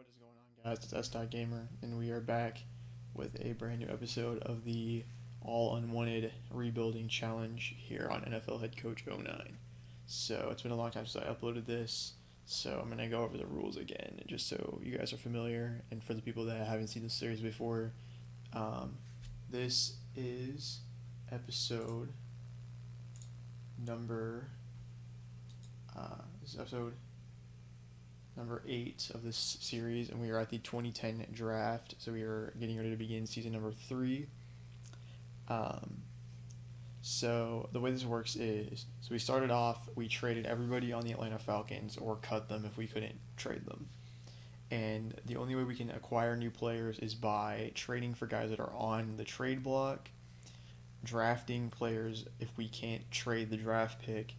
What is going on, guys? It's S.Gamer, and we are back with a brand new episode of the All Unwanted Rebuilding Challenge here on NFL Head Coach '09. So, it's been a long time since I uploaded this, so I'm going to go over the rules again, just so you guys are familiar, and for the people that haven't seen this series before, this is episode number, this is episode number 8 of this series, and we are at the 2010 draft, so we are getting ready to begin season number 3. So the way this works is, so we started off, we traded everybody on the Atlanta Falcons, or cut them if we couldn't trade them. And the only way we can acquire new players is by trading for guys that are on the trade block, drafting players if we can't trade the draft pick,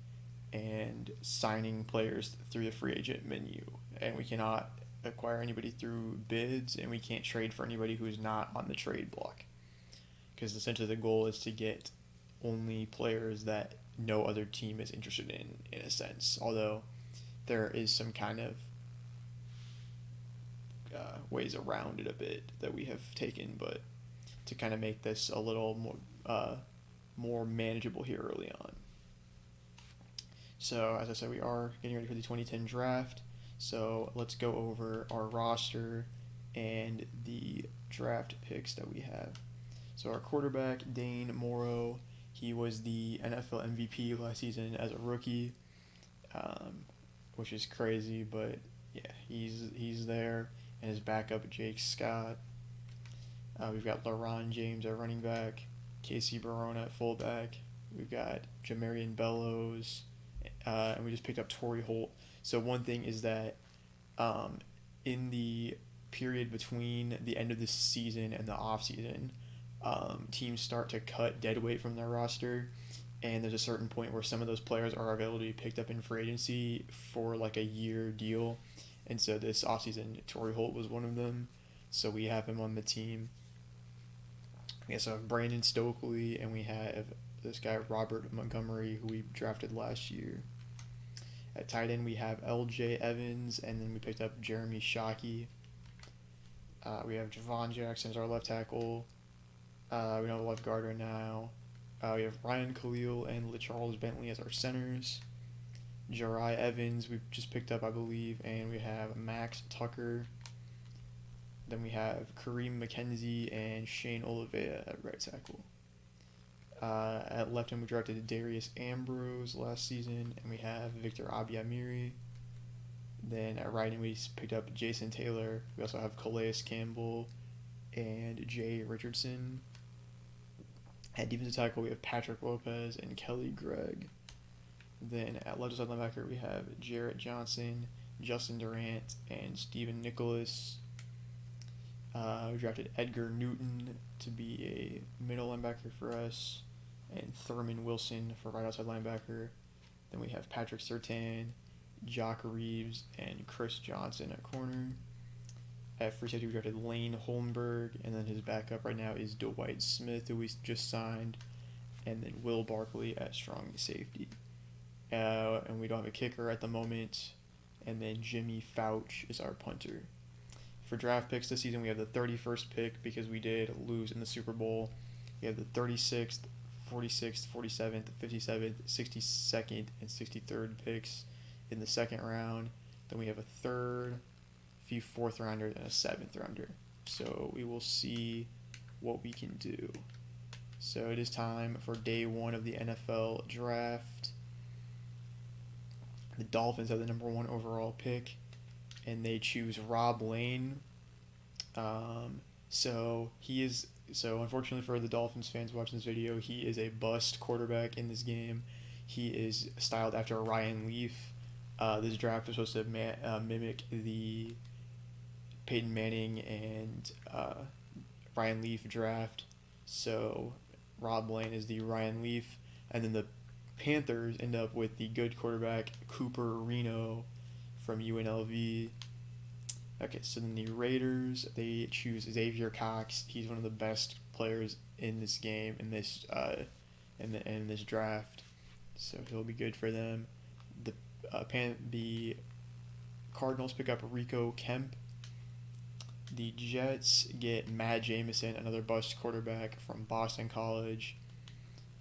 and signing players through the free agent menu. And we cannot acquire anybody through bids, and we can't trade for anybody who's not on the trade block. Because essentially the goal is to get only players that no other team is interested in a sense. Although there is some kind of ways around it a bit that we have taken, but to kind of make this a little more manageable here early on. So, as I said, we are getting ready for the 2010 draft. So, let's go over our roster and the draft picks that we have. So, our quarterback, Dane Morrow, he was the NFL MVP last season as a rookie, which is crazy, but yeah, he's there. And his backup, Jake Scott. We've got LaRon James at running back, Casey Barone at fullback. We've got Jamarian Bellows. And we just picked up Torrey Holt. So one thing is that in the period between the end of the season and the off season, teams start to cut dead weight from their roster, and there's a certain point where some of those players are available to be picked up in free agency for like a year deal. And so this offseason, Torrey Holt was one of them. So we have him on the team. We also have Brandon Stokely, and we have this guy Robert Montgomery, who we drafted last year. At tight end, we have L.J. Evans, and then we picked up Jeremy Shockey. We have Javon Jackson as our left tackle. We don't have a left guard right now. We have Ryan Khalil and LaCharles Bentley as our centers. Jari Evans we've just picked up, I believe, and we have Max Tucker. Then we have Kareem McKenzie and Shane Olivea at right tackle. At left end, we drafted Darius Ambrose last season, and we have Victor Abiamiri. Then at right end, we picked up Jason Taylor. We also have Calais Campbell and Jay Richardson. At defensive tackle, we have Patrick Lopez and Kelly Gregg. Then at left side linebacker, we have Jarrett Johnson, Justin Durant, and Stephen Nicholas. We drafted Edgar Newton to be a middle linebacker for us, and Thurman Wilson for right outside linebacker. Then we have Patrick Surtain, Jock Reeves, and Chris Johnson at corner. At free safety, we drafted Lane Holmberg, and then his backup right now is Dwight Smith, who we just signed, and then Will Barkley at strong safety. And we don't have a kicker at the moment, and then Jimmy Fouch is our punter. For draft picks this season, we have the 31st pick because we did lose in the Super Bowl. We have the 36th, 46th, 47th, 57th, 62nd, and 63rd picks in the second round. Then we have a third, a few fourth rounders, and a seventh rounder. So we will see what we can do. So it is time for day 1 of the NFL draft. The Dolphins have the number 1 overall pick, and they choose Rob Lane. So unfortunately for the Dolphins fans watching this video, he is a bust quarterback in this game. He is styled after Ryan Leaf. This draft was supposed to mimic the Peyton Manning and Ryan Leaf draft. So Rob Lane is the Ryan Leaf, and then the Panthers end up with the good quarterback Cooper Reno from UNLV. Okay, so then the Raiders, they choose Xavier Cox. He's one of the best players in this game, in this draft, so he'll be good for them. The Cardinals pick up Rico Kemp, The Jets get Matt Jamison, another bust quarterback from Boston College.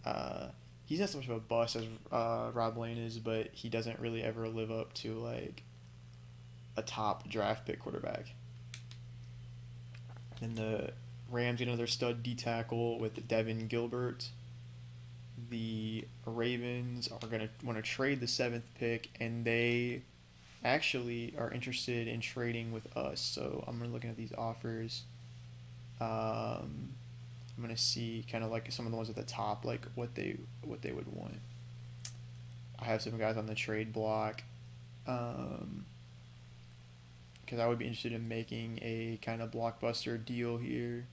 Uh, he's not so much of a bust as Rob Lane is, but he doesn't really ever live up to like a top draft pick quarterback. Then the Rams get another stud D tackle with Devin Gilbert. The Ravens are going to want to trade the 7th pick, and they actually are interested in trading with us. So I'm looking at these offers. I'm gonna see kind of like some of the ones at the top, like what they would want. I have some guys on the trade block, because I would be interested in making a kind of blockbuster deal here.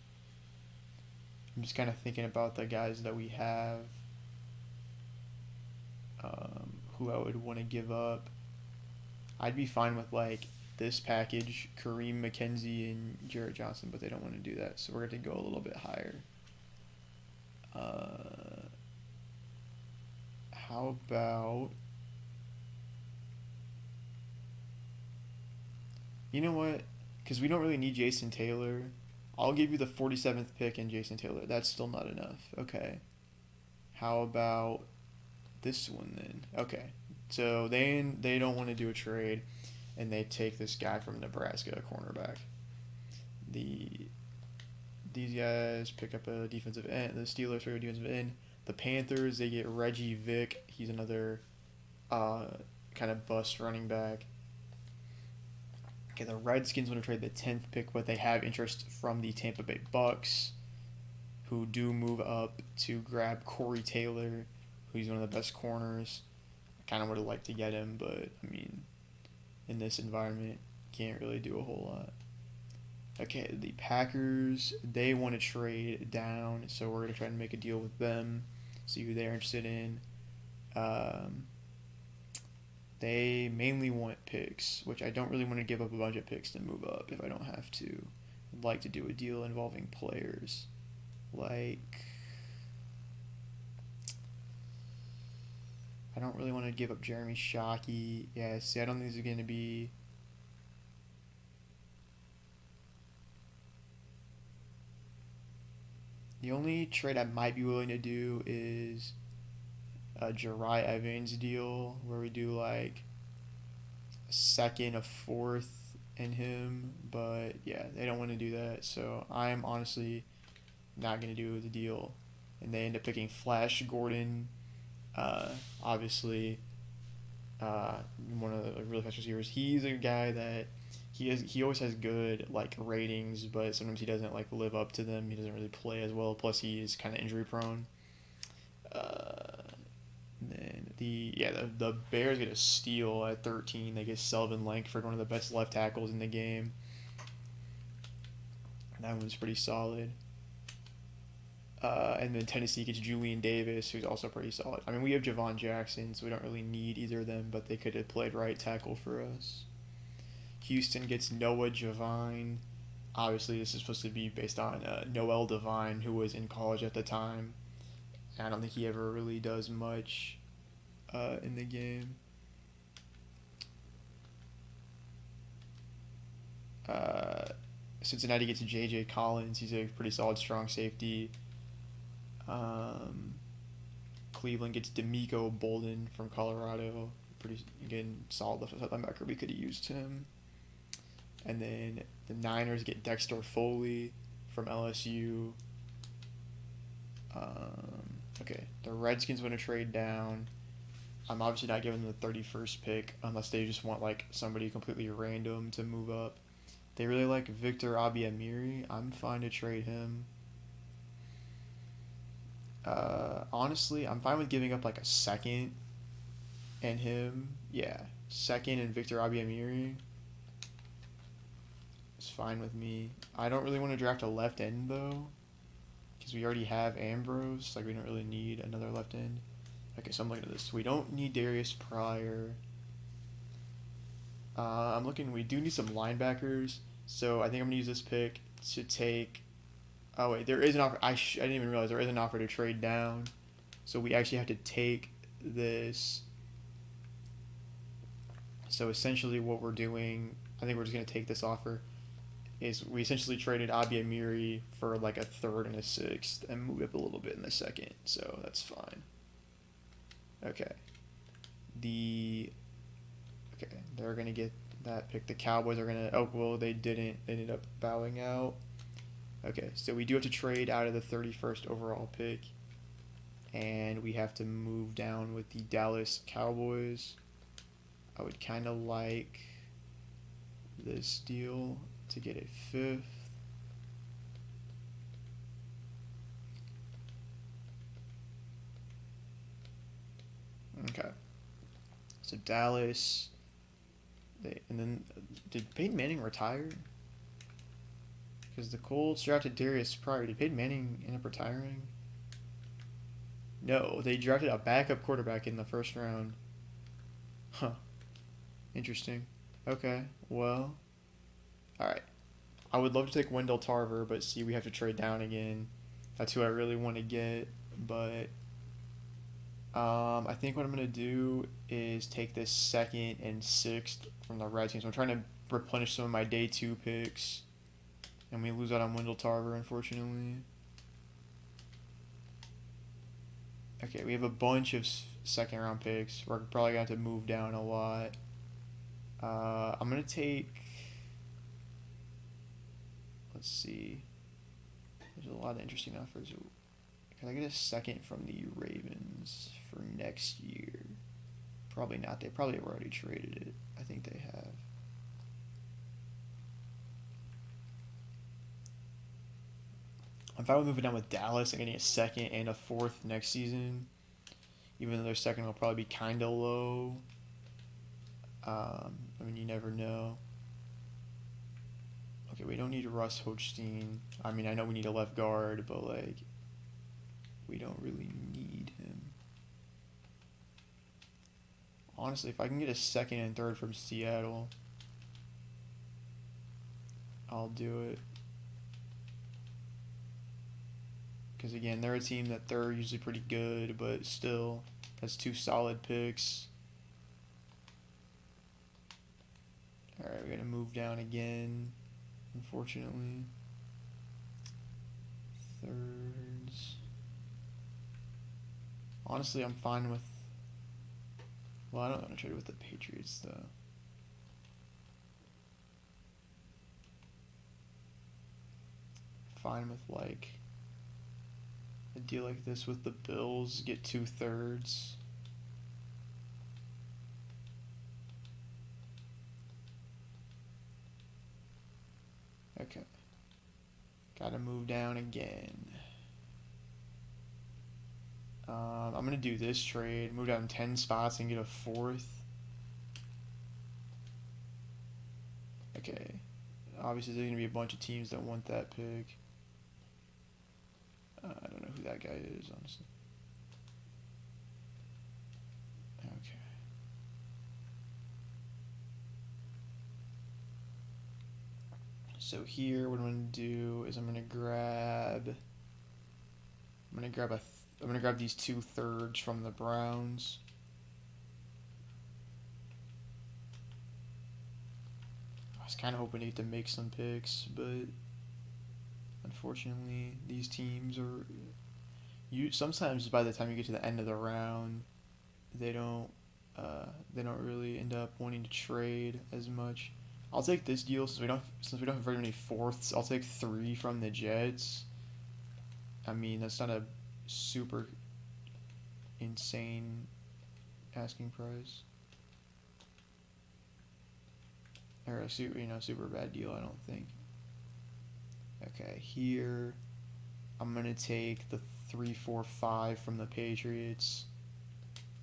I'm just kind of thinking about the guys that we have, who I would want to give up. I'd be fine with like this package, Kareem McKenzie and Jarrett Johnson, but they don't want to do that, so we're going to go a little bit higher. How about, you know what? Because we don't really need Jason Taylor. I'll give you the 47th pick and Jason Taylor. That's still not enough. Okay. How about this one then? Okay. So they don't want to do a trade, and they take this guy from Nebraska, a cornerback. These guys pick up a defensive end. The Steelers pick up a defensive end. The Panthers, they get Reggie Vick. He's another kind of bust running back. Okay, the Redskins want to trade the 10th pick, but they have interest from the Tampa Bay Bucks, who do move up to grab Corey Taylor, who's one of the best corners. I kind of would have liked to get him, but, I mean, in this environment, can't really do a whole lot. Okay, the Packers, they want to trade down, so we're going to try and make a deal with them, see who they're interested in. They mainly want picks, which I don't really want to give up a bunch of picks to move up if I don't have to. I'd like to do a deal involving players. Like, I don't really want to give up Jeremy Shockey. Yeah, see, I don't think this is going to be... The only trade I might be willing to do is a Jari Evans deal where we do like a second, a fourth in him, but yeah, they don't want to do that, so I'm honestly not going to do the deal. And they end up picking Flash Gordon, obviously one of the really fast receivers. He's a guy that he always has good like ratings, but sometimes he doesn't like live up to them. He doesn't really play as well. Plus, he is kind of injury prone. And then the Bears get a steal at 13. They get Selvin Langford, one of the best left tackles in the game. That one's pretty solid. And then Tennessee gets Julian Davis, who's also pretty solid. I mean, we have Javon Jackson, so we don't really need either of them, but they could have played right tackle for us. Houston gets Noah Javine. Obviously, this is supposed to be based on Noel Devine, who was in college at the time. I don't think he ever really does much in the game. Cincinnati gets J.J. Collins. He's a pretty solid, strong safety. Cleveland gets D'Amico Bolden from Colorado. Pretty, again, solid left linebacker. We could have used him. And then the Niners get Dexter Foley from LSU. Okay, the Redskins want to trade down. I'm obviously not giving them the 31st pick unless they just want like somebody completely random to move up. They really like Victor Abiamiri. I'm fine to trade him. Honestly, I'm fine with giving up like a second and him. Yeah, second and Victor Abiamiri. It's fine with me. I don't really want to draft a left end though, because we already have Ambrose. Like, we don't really need another left end. Okay, so I'm looking at this. We don't need Darius Pryor. I'm looking. We do need some linebackers. So I think I'm gonna use this pick to take. Oh wait, there is an offer. I didn't even realize there is an offer to trade down. So we actually have to take this. So essentially, what we're doing, I think we're just gonna take this offer. is we essentially traded Abi Amiri for like a third and a sixth and moved up a little bit in the second, so that's fine. Okay. The okay, they're gonna get that pick. The Cowboys are gonna. Oh well, they didn't. They ended up bowing out. Okay, so we do have to trade out of the 31st overall pick, and we have to move down with the Dallas Cowboys. I would kind of like this deal to get a fifth. Okay. So Dallas, and then did Peyton Manning retire? Because the Colts drafted Darius Pryor. Did Peyton Manning end up retiring? No, they drafted a backup quarterback in the first round. Huh. Interesting. Okay. Well. All right. I would love to take Wendell Tarver, but see, we have to trade down again. That's who I really want to get, but I think what I'm gonna do is take this second and sixth from the Redskins. I'm trying to replenish some of my day 2 picks, and we lose out on Wendell Tarver, unfortunately. Okay, we have a bunch of second round picks. We're probably gonna have to move down a lot. I'm gonna take. Let's see. There's a lot of interesting offers. Can I get a second from the Ravens for next year? Probably not. They probably have already traded it. I think they have. I'm fine with moving down with Dallas and getting a second and a fourth next season, even though their second will probably be kind of low. I mean, you never know. Okay, we don't need Russ Hochstein. I mean, I know we need a left guard, but, like, we don't really need him. Honestly, if I can get a second and third from Seattle, I'll do it. Because, again, they're a team that they're usually pretty good, but still, that's 2 solid picks. Alright, we're going to move down again, unfortunately. Thirds. Honestly, I'm fine with... Well, I don't want to trade with the Patriots, though. Fine with, like, a deal like this with the Bills. Get 2 thirds. Okay. Gotta move down again. I'm going to do this trade. Move down 10 spots and get a fourth. Okay. Obviously, there's going to be a bunch of teams that want that pick. I don't know who that guy is, honestly. Okay. So here, what I'm going to do is I'm going to grab these 2 thirds from the Browns. I was kind of hoping to get to make some picks, but unfortunately, these teams are. Sometimes by the time you get to the end of the round, they don't really end up wanting to trade as much. I'll take this deal since we don't have very many fourths. I'll take 3 from the Jets. I mean, that's not a super insane asking price, or a super bad deal, I don't think. Okay, here I'm gonna take the 3, 4, 5 from the Patriots,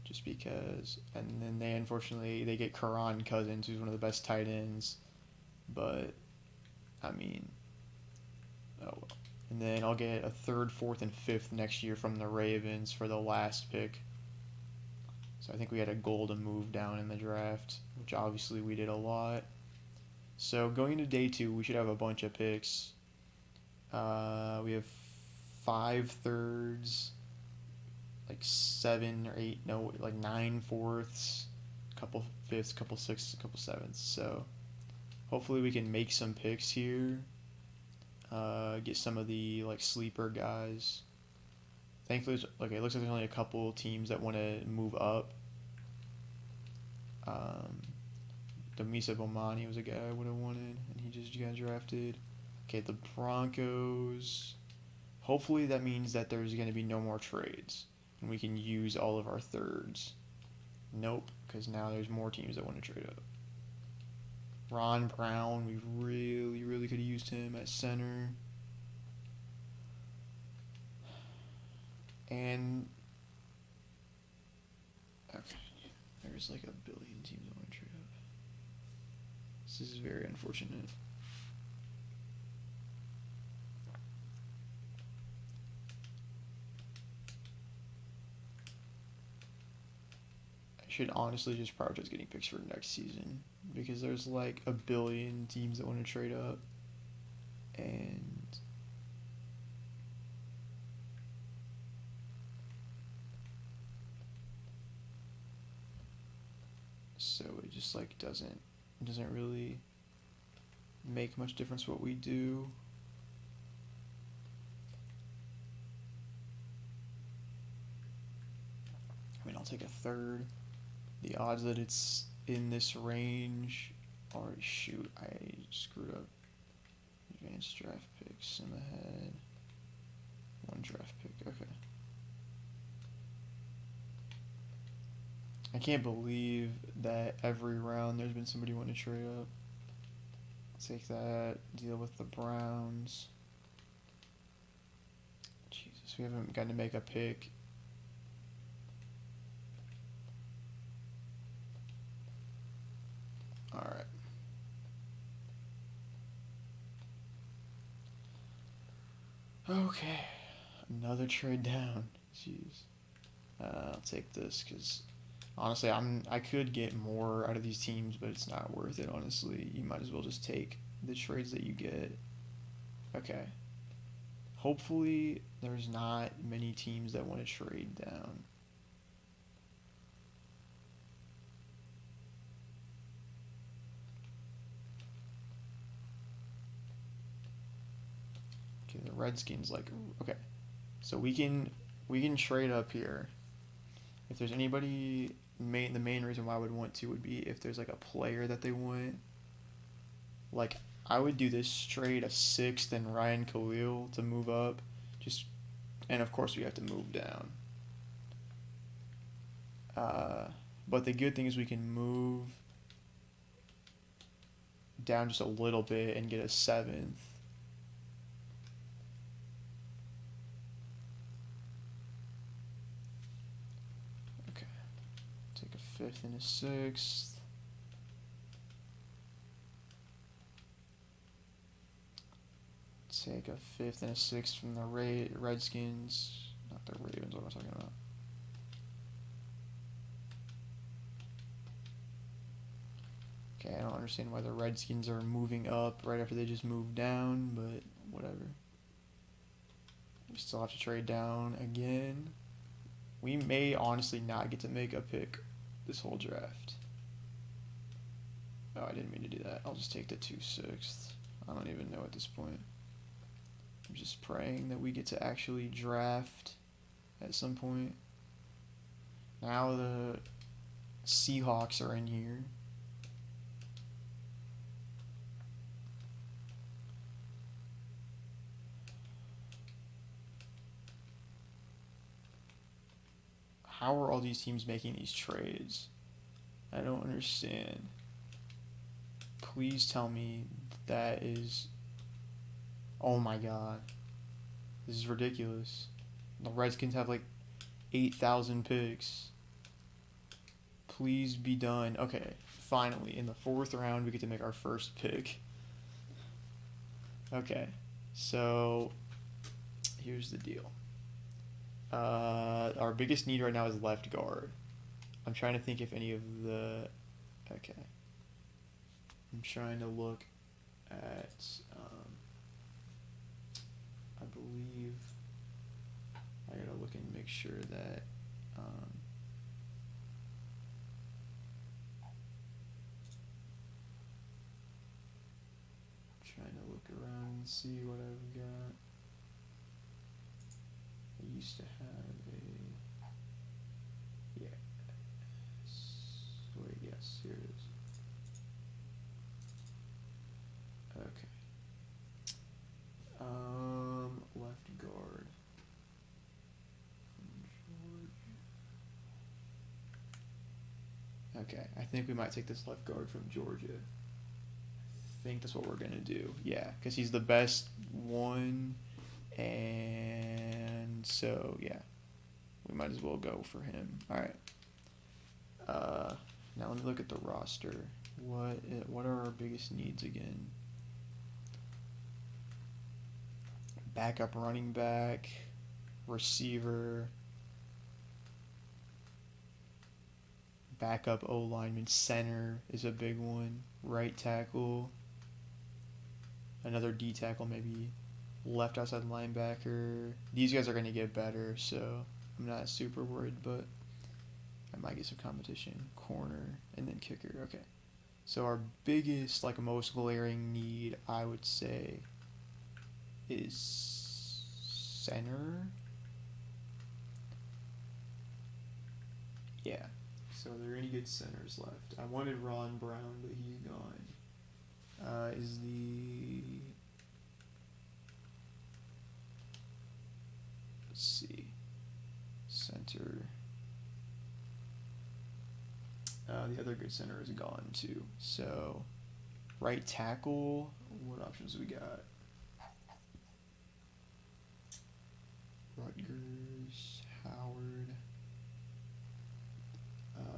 just because. And then they get Karan Cousins, who's one of the best tight ends. But I mean, oh well. And then I'll get a 3rd, 4th, and 5th next year from the Ravens for the last pick. So I think we had a goal to move down in the draft, which obviously we did a lot. So going into day 2, we should have a bunch of picks. We have 5 thirds, like 7 or 8, no, like 9 fourths, a couple fifths, a couple sixths, a couple sevenths. So Hopefully we can make some picks here. Get some of the like sleeper guys. Thankfully, it looks like there's only a couple teams that want to move up. The Misa Bomani was a guy I would have wanted, and he just got drafted. Okay, the Broncos. Hopefully that means that there's going to be no more trades, and we can use all of our thirds. Nope, because now there's more teams that want to trade up. Ron Brown, we really, really could have used him at center. And okay, there's like a billion teams that want to trade up. This is very unfortunate. I should honestly just prioritize getting picks for next season because there's like a billion teams that want to trade up, and so it just like doesn't really make much difference what we do. I mean, I'll take a third. The odds that it's in this range are, shoot, I screwed up. Advanced draft picks in the head. One draft pick, okay. I can't believe that every round there's been somebody wanting to trade up. Take that, deal with the Browns. Jesus, we haven't gotten to make a pick. Alright. Okay. Another trade down. Jeez. I'll take this because honestly, I could get more out of these teams, but it's not worth it, honestly. You might as well just take the trades that you get. Okay. Hopefully, there's not many teams that want to trade down. Okay, the Redskins, like, okay. So we can trade up here. If there's anybody, the main reason why I would want to would be if there's like a player that they want. Like, I would do this trade a 6th and Ryan Khalil to move up. And of course we have to move down. But the good thing is we can move down just a little bit and get a 7th. Okay. Take a 5th and a 6th. Take a 5th and a 6th from the Redskins. Not the Ravens, what am I talking about? Okay, I don't understand why the Redskins are moving up right after they just moved down, but whatever. We still have to trade down again. We may honestly not get to make a pick this whole draft. Oh, I didn't mean to do that. I'll just take the 2/6. I don't even know at this point. I'm just praying that we get to actually draft at some point. Now the Seahawks are in here. How are all these teams making these trades? I don't understand. Please tell me that is... Oh my god. This is ridiculous. The Redskins have like 8,000 picks. Please be done. Okay, finally, in the 4th round, we get to make our first pick. Okay, so here's the deal. Our biggest need right now is left guard. I'm trying to think if any of the... Okay. I'm trying to look at... I believe... I gotta look and make sure that... Trying to look around and see what I've got. I used to have a, yeah, wait, yes, here it is. Okay. Left guard. Okay, I think we might take this left guard from Georgia. I think that's what we're gonna do. Yeah, because he's the best one, and so yeah, we might as well go for him. All right. Now let me look at the roster. What are our biggest needs again? Backup running back, receiver, backup O lineman, center is a big one. Right tackle, another D tackle maybe, left outside linebacker. These guys are going to get better, so I'm not super worried, but I might get some competition. Corner and then kicker. Okay. So our biggest, like most glaring need, I would say, is center. Yeah. So are there any good centers left? I wanted Ron Brown, but he's gone. Is the, let's see, center. The other good center is gone too. So right tackle, what options we got? Rutgers, Howard.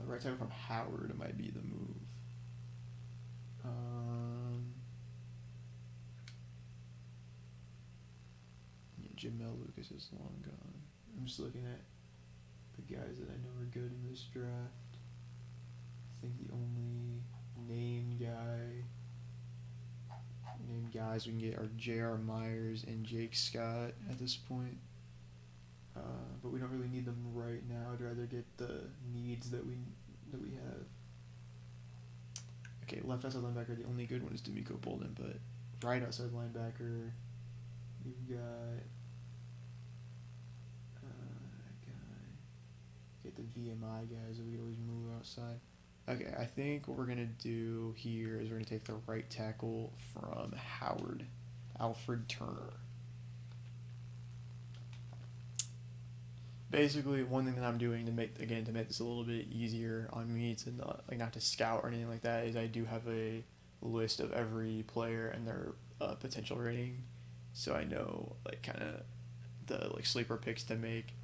Right tackle from Howard might be the move. Yeah, Jamel Lucas is long gone. I'm just looking at the guys that I know are good in this draft. I think the only named guys we can get are J.R. Myers and Jake Scott at this point. But we don't really need them right now. I'd rather get the needs that we have. Okay, left outside linebacker, the only good one is D'Amico Bolden, but right outside linebacker, you've got that guy. Get the VMI guys that we always move outside. Okay, I think what we're going to do here is we're going to take the right tackle from Howard, Alfred Turner. Basically, one thing that I'm doing to make this a little bit easier on me to not to scout or anything like that is I do have a list of every player and their potential rating, so I know like kind of the like sleeper picks to make,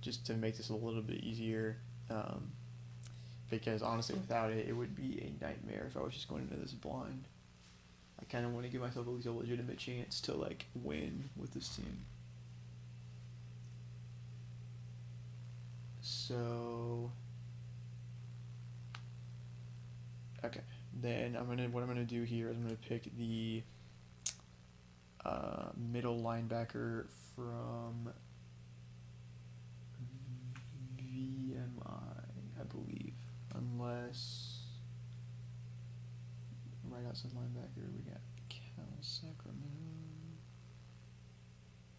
just to make this a little bit easier. Because honestly, without it, it would be a nightmare if I was just going into this blind. I kind of want to give myself at least a legitimate chance to like win with this team. So, okay, then what I'm gonna do here is I'm gonna pick the middle linebacker from VMI, I believe, unless right outside linebacker we got Cal Sacramento.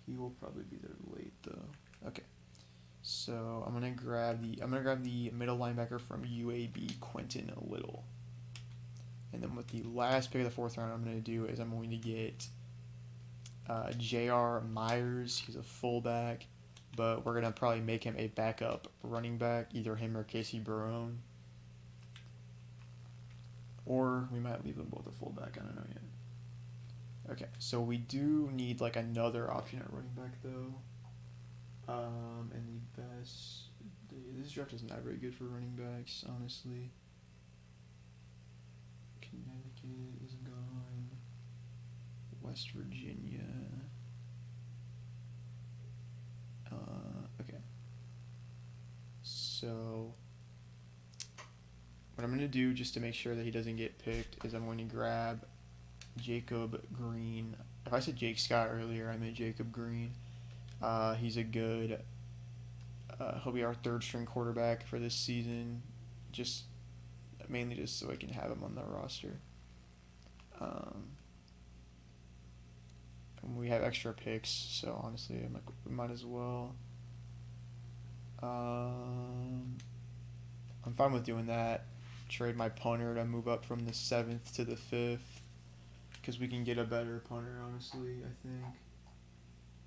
He will probably be there late though. Okay. So I'm gonna grab the middle linebacker from UAB, Quentin Little. And then with the last pick of the fourth round, I'm gonna do is I'm going to get J.R. Myers. He's a fullback, but we're gonna probably make him a backup running back, either him or Casey Barone. Or we might leave them both a fullback. I don't know yet. Okay, so we do need like another option at running back though. And the best, this draft is not very good for running backs, honestly. Connecticut is gone. West Virginia. Okay. So, what I'm going to do just to make sure that he doesn't get picked is I'm going to grab Jacob Green. If I said Jake Scott earlier, I meant Jacob Green. He's a good, he'll be our third string quarterback for this season, mainly just so I can have him on the roster. extra picks, so honestly, we might as well. I'm fine with doing that. Trade my punter to move up from the 7th to the 5th, because we can get a better punter, honestly, I think.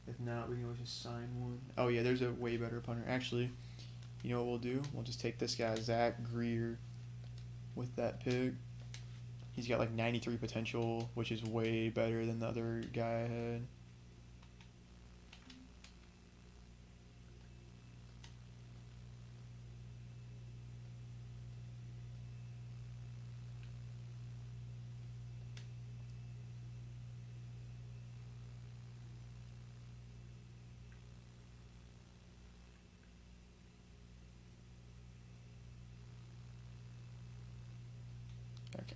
If not, we can always just sign one. Oh yeah, there's a way better punter. Actually, you know what we'll do? We'll just take this guy, Zach Greer, with that pick. He's got like 93 potential, which is way better than the other guy I had. Okay.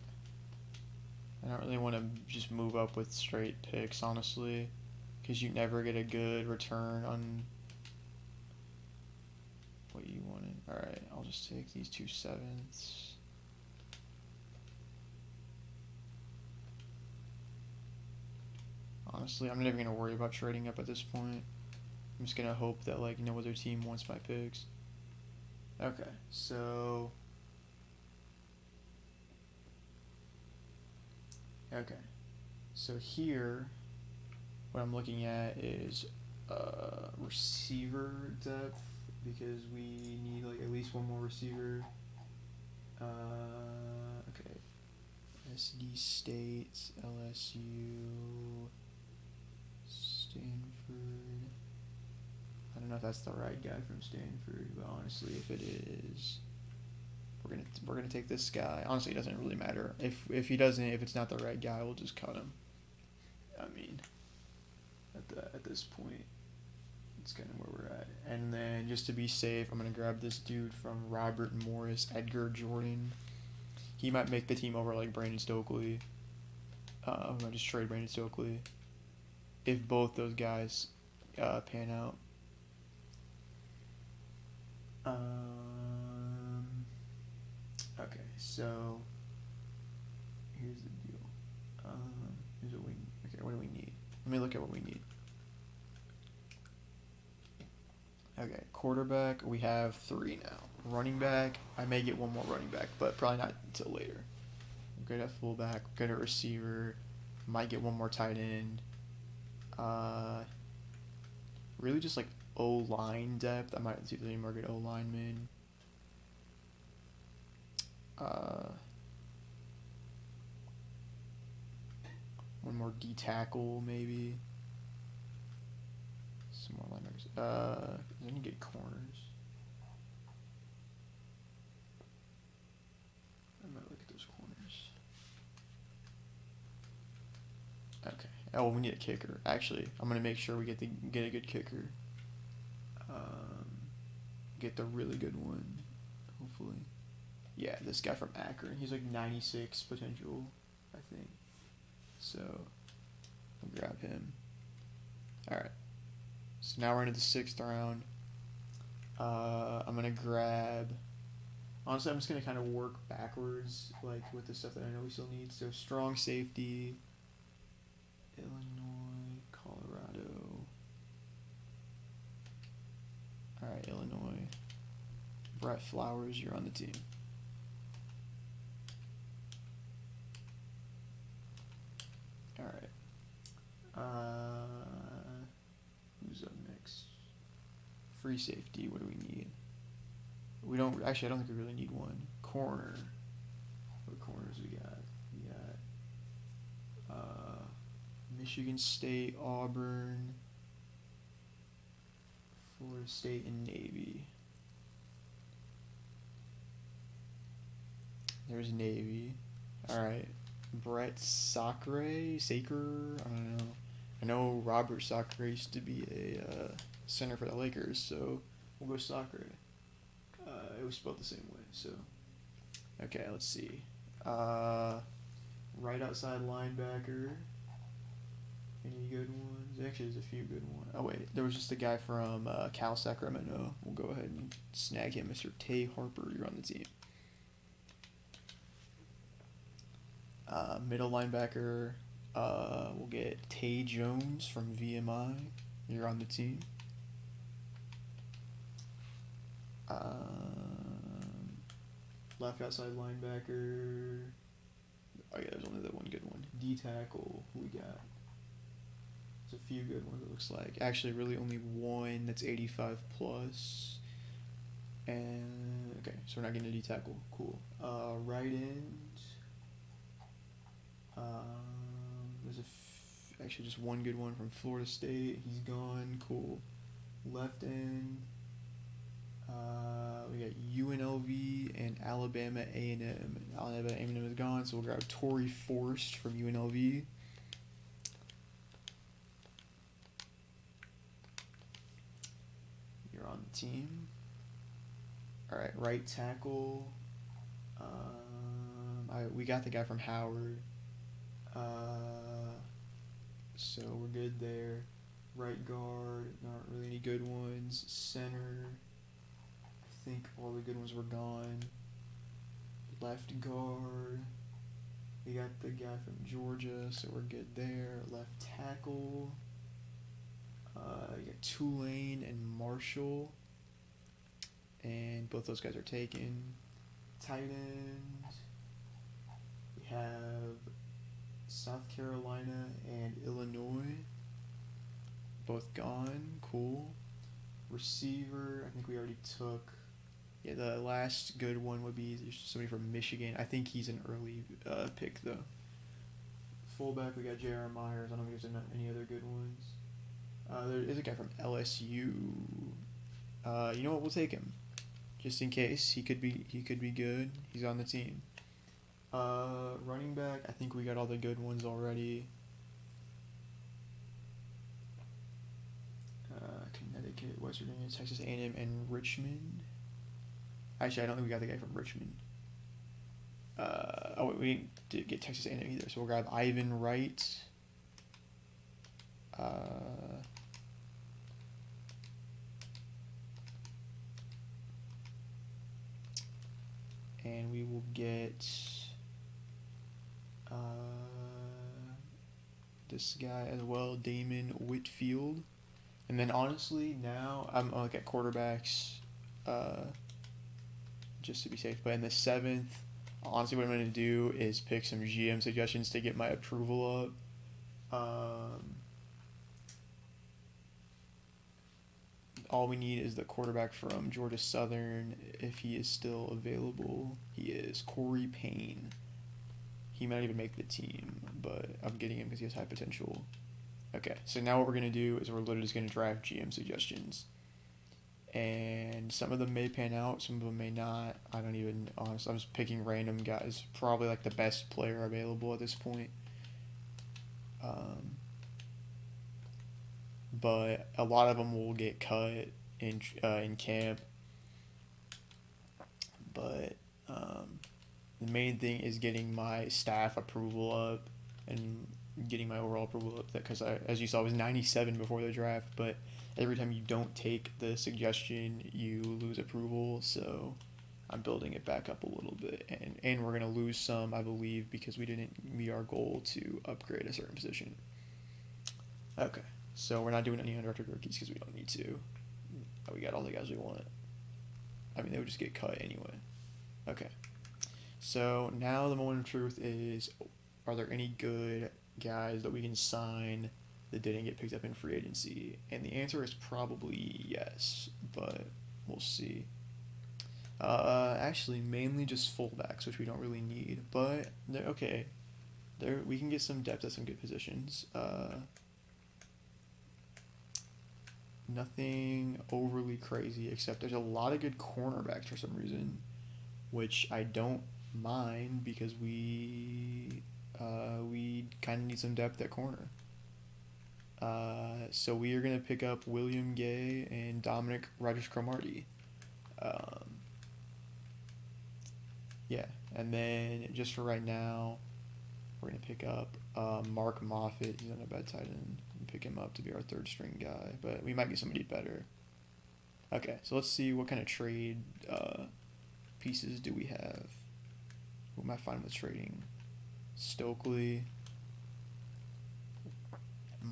I don't really want to just move up with straight picks, honestly, because you never get a good return on what you wanted. Alright, I'll just take these 2 7ths. Honestly, I'm not even going to worry about trading up at this point. I'm just going to hope that, like, no other team wants my picks. Okay, so... Okay, so here, what I'm looking at is receiver depth, because we need like at least one more receiver. Okay, SD State, LSU, Stanford. I don't know if that's the right guy from Stanford, but honestly, if it is, we're gonna take this guy. Honestly, it doesn't really matter. If it's not the right guy, we'll just cut him. I mean, at this point, it's kind of where we're at. And then just to be safe, I'm gonna grab this dude from Robert Morris, Edgar Jordan. He might make the team over like Brandon Stokely. I'm gonna just trade Brandon Stokely if both those guys pan out. Okay, so here's the deal. Here's what we okay. What do we need? Let me look at what we need. Okay, quarterback. We have 3 now. Running back. I may get one more running back, but probably not until later. We're good at fullback. Good at receiver. Might get one more tight end. Really just like O-line depth. I might see if there's any more good O-linemen. One more D tackle maybe. Some more linebackers. Then you get corners. I might look at those corners. Okay. Oh, well, we need a kicker. Actually, I'm gonna make sure we get a good kicker. Get the really good one, hopefully. Yeah, this guy from Akron. He's like 96 potential, I think. So, we'll grab him. Alright. So now we're into the 6th round. I'm going to grab... Honestly, I'm just going to kind of work backwards, like, with the stuff that I know we still need. So, strong safety. Illinois, Colorado. Alright, Illinois. Brett Flowers, you're on the team. Alright. Who's up next? Free safety, what do we need? I don't think we really need one. Corner. What corners we got? We got Michigan State, Auburn, Florida State, and Navy. There's Navy. Alright. Brett Sacre? I don't know. I know Robert Sacre used to be a center for the Lakers, so we'll go Sacre. It was spelled the same way, so. Okay, let's see. Right outside linebacker. Any good ones? Actually, there's a few good ones. Oh, wait. There was just a guy from Cal Sacramento. We'll go ahead and snag him. Mr. Tay Harper, you're on the team. Middle linebacker. We'll get Tay Jones from VMI. You're on the team. Left outside linebacker. Oh yeah, there's only that one good one. D tackle. Who we got? There's a few good ones. It looks like actually really only one that's 85 plus. And okay, so we're not getting a D tackle. Cool. Right end. There's actually just one good one from Florida State. He's gone. Cool. Left end. We got UNLV and Alabama A&M. Alabama A&M is gone, so we'll grab Torrey Forst from UNLV. You're on the team. All right, right tackle. We got the guy from Howard. So we're good there. Right guard, not really any good ones. Center, I think all the good ones were gone. Left guard, we got the guy from Georgia, so we're good there. Left tackle, you got Tulane and Marshall, and both those guys are taken. Tight end, we have South Carolina and Illinois, both gone. Cool. Receiver, I think we already took. Yeah, the last good one would be somebody from Michigan. I think he's an early pick though. Fullback, we got J.R. Myers. I don't think there's any other good ones. There is a guy from LSU. You know what? We'll take him, just in case. He could be good. He's on the team. Running back, I think we got all the good ones already. Connecticut, West Virginia, Texas A&M, and Richmond. Actually, I don't think we got the guy from Richmond. We didn't get Texas A&M either, so we'll grab Ivan Wright. And we will get this guy as well, Damon Whitfield. And then honestly, now I'm like at quarterbacks, just to be safe. But in the 7th, honestly, what I'm going to do is pick some GM suggestions to get my approval up. All we need is the quarterback from Georgia Southern, if he is still available. He is Corey Payne. He might even make the team, but I'm getting him because he has high potential. Okay, so now what we're going to do is we're literally just going to draft GM suggestions. And some of them may pan out, some of them may not. I don't even, honestly, I'm just picking random guys. Probably like the best player available at this point. But a lot of them will get cut in camp. But the main thing is getting my staff approval up and getting my overall approval up, because as you saw, I was 97 before the draft, but every time you don't take the suggestion, you lose approval, so I'm building it back up a little bit, and we're going to lose some, I believe, because we didn't meet our goal to upgrade a certain position. Okay, so we're not doing any undrafted rookies because we don't need to. We got all the guys we want. I mean, they would just get cut anyway. Okay, so now the moment of truth is, are there any good guys that we can sign that didn't get picked up in free agency? And the answer is probably yes, but we'll see. Actually, mainly just fullbacks, which we don't really need, but they're okay. We can get some depth at some good positions. Nothing overly crazy, except there's a lot of good cornerbacks for some reason, which I don't mind because we kind of need some depth at corner. So we are going to pick up William Gay and Dominic Rodgers-Cromartie. Yeah, and then just for right now, we're going to pick up Mark Moffitt. He's on a bad tight end. Pick him up to be our third string guy, but we might get somebody better. Okay, so let's see what kind of trade pieces do we have. Who am I fine with trading? Stokely.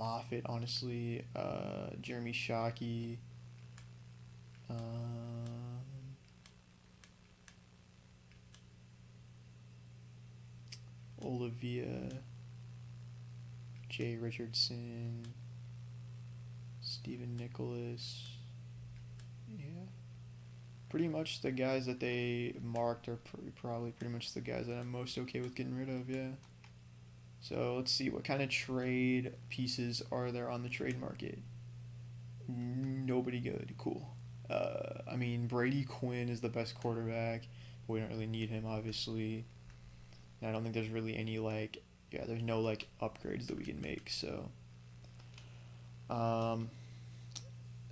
Moffitt, honestly. Jeremy Shockey. Olivia. Jay Richardson. Stephen Nicholas. Yeah. Pretty much the guys that they marked are probably pretty much the guys that I'm most okay with getting rid of, yeah. So let's see, what kind of trade pieces are there on the trade market? Nobody good. Cool. I mean, Brady Quinn is the best quarterback. We don't really need him, obviously. And I don't think there's really any, like, yeah, there's no, like, upgrades that we can make, so.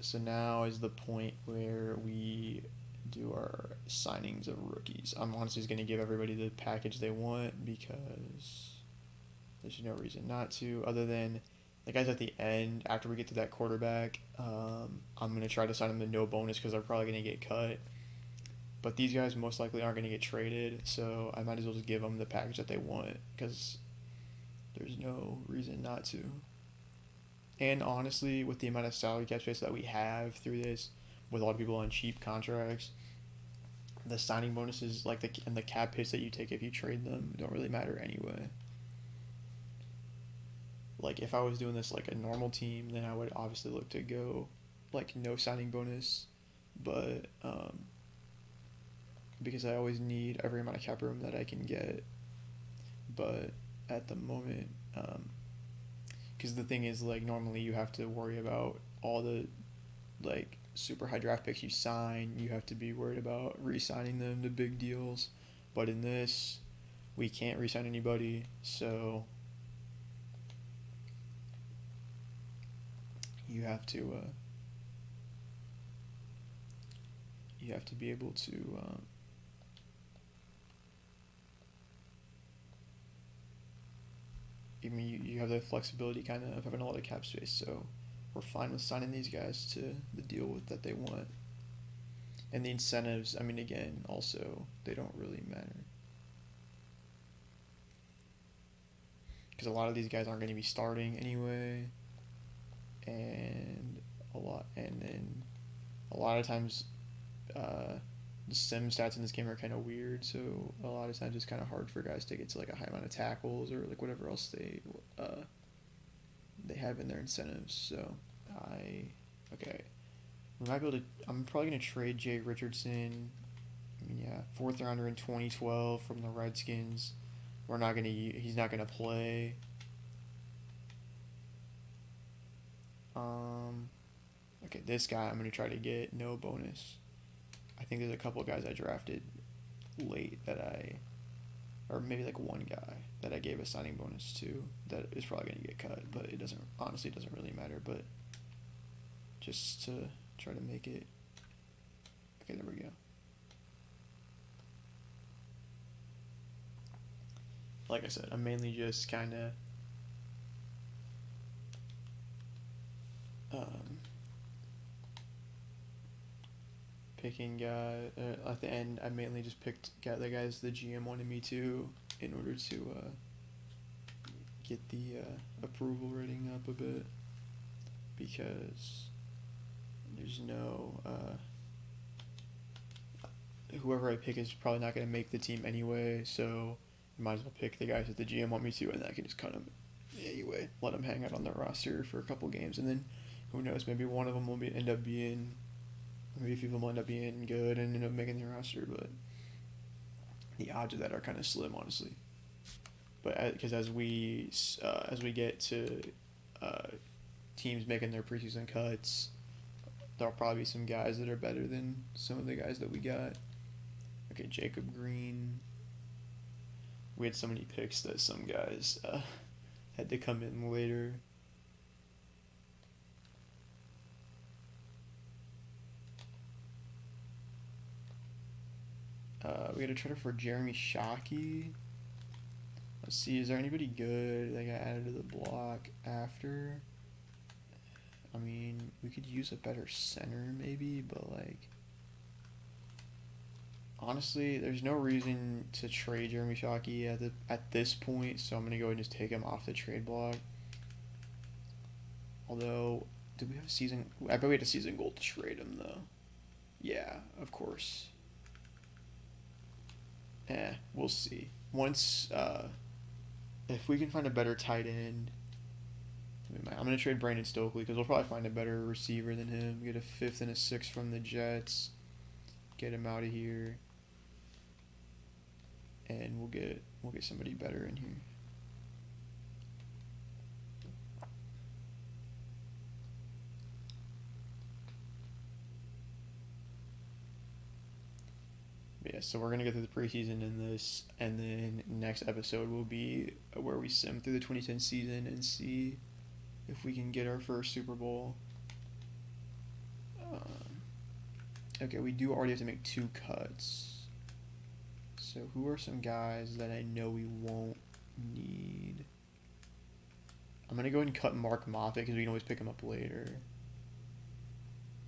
So now is the point where we do our signings of rookies. I'm honestly just going to give everybody the package they want because there's no reason not to, other than the guys at the end, after we get to that quarterback, I'm going to try to sign them to no bonus because they're probably going to get cut. But these guys most likely aren't going to get traded, so I might as well just give them the package that they want because there's no reason not to. And honestly, with the amount of salary cap space that we have through this, with a lot of people on cheap contracts, the signing bonuses and the cap hits that you take if you trade them don't really matter anyway. Like if I was doing this like a normal team, then I would obviously look to go like no signing bonus, but because I always need every amount of cap room that I can get. But at the moment, because the thing is, like, normally you have to worry about all the like super high draft picks you sign. You have to be worried about re-signing them to big deals, but in this, we can't re-sign anybody, so you have to be able to I mean, you have the flexibility kind of having a lot of cap space, so we're fine with signing these guys to the deal with that they want. And the incentives, I mean, again, also, they don't really matter. Because a lot of these guys aren't going to be starting anyway, and then a lot of times, the sim stats in this game are kind of weird, so a lot of times it's kind of hard for guys to get to like a high amount of tackles or like whatever else they have in their incentives. So we might be able to. I'm probably gonna trade Jay Richardson. I mean, yeah, 4th rounder in 2012 from the Redskins. He's not gonna play. Okay, this guy I'm gonna try to get no bonus. I think there's a couple of guys I drafted late or maybe like one guy that I gave a signing bonus to that is probably going to get cut, but it doesn't really matter, but just to try to make it. Okay, there we go. Like I said, I'm mainly just kind of picking at the end. I mainly just picked the guys the GM wanted me to in order to get the approval rating up a bit, because there's no whoever I pick is probably not going to make the team anyway, so I might as well pick the guys that the GM want me to, and I can just kind of anyway let them hang out on their roster for a couple games, and then who knows, maybe one of them will end up being. Maybe a few of them will end up being good and end up making the roster, but the odds of that are kind of slim, honestly. But because as we get to teams making their preseason cuts, there'll probably be some guys that are better than some of the guys that we got. Okay, Jacob Green. We had so many picks that some guys had to come in later. We got a trader for Jeremy Shockey. Let's see, is there anybody good that got added to the block after? I mean, we could use a better center maybe, but like, honestly, there's no reason to trade Jeremy Shockey at this point, so I'm gonna go ahead and just take him off the trade block. Although, did we have a season? I bet we had a season goal to trade him though. Yeah, of course. We'll see. Once, if we can find a better tight end, I'm gonna trade Brandon Stokely because we'll probably find a better receiver than him. Get a fifth and a sixth from the Jets. Get him out of here, and we'll get somebody better in here. Yeah, so we're gonna go through the preseason in this, and then next episode will be where we sim through the 2010 season and see if we can get our first Super Bowl. Okay, we do already have to make 2 cuts. So who are some guys that I know we won't need? I'm gonna go ahead and cut Mark Moffitt because we can always pick him up later.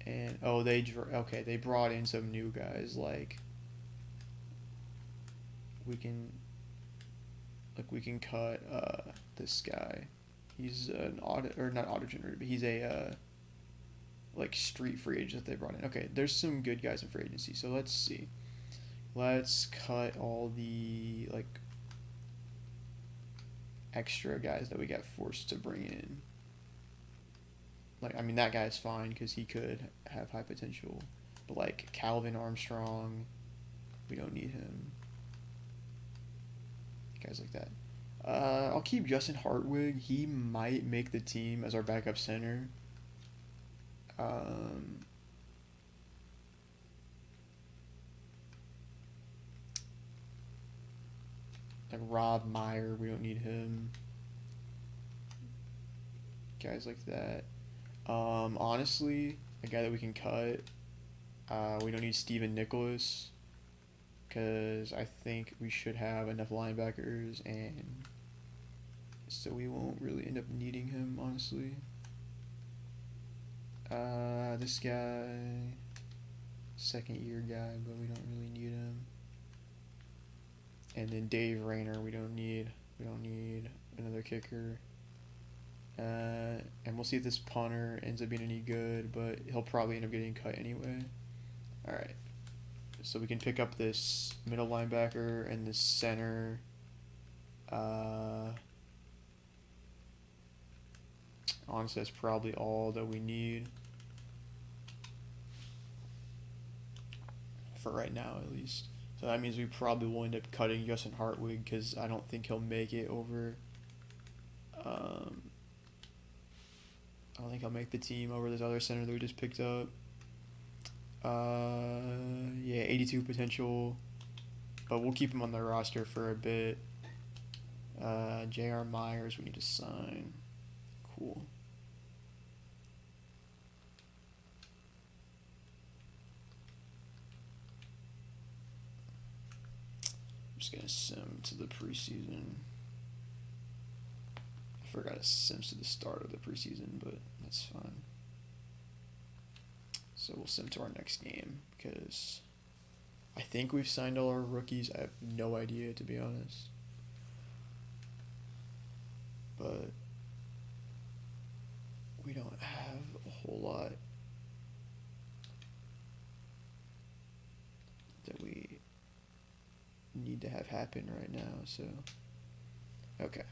And they brought in some new guys like. We can cut this guy. He's an not auto generator, but he's a like street free agent that they brought in. Okay, there's some good guys in free agency. So let's see. Let's cut all the like extra guys that we got forced to bring in. Like, I mean, that guy's fine because he could have high potential, but like Calvin Armstrong, we don't need him. Guys like that. I'll keep Justin Hartwig. He might make the team as our backup center. Like Rob Meyer, we don't need him. Guys like that. Honestly, a guy that we can cut. We don't need Steven Nicholas. Because I think we should have enough linebackers, and so we won't really end up needing him, honestly. This guy, second year guy, but we don't really need him. And then Dave Rayner, we don't need another kicker. And we'll see if this punter ends up being any good, but he'll probably end up getting cut anyway. All right. So we can pick up this middle linebacker and this center. Honestly, that's probably all that we need. For right now, at least. So that means we probably will end up cutting Justin Hartwig because I don't think he'll make it over. I don't think he'll make the team over this other center that we just picked up. Yeah, 82 potential, but we'll keep him on the roster for a bit. J.R. Myers, we need to sign. Cool. I'm just gonna sim to the preseason. I forgot to sim to the start of the preseason, but that's fine. So we'll sim to our next game because I think we've signed all our rookies. I have no idea, to be honest. But we don't have a whole lot that we need to have happen right now, so okay.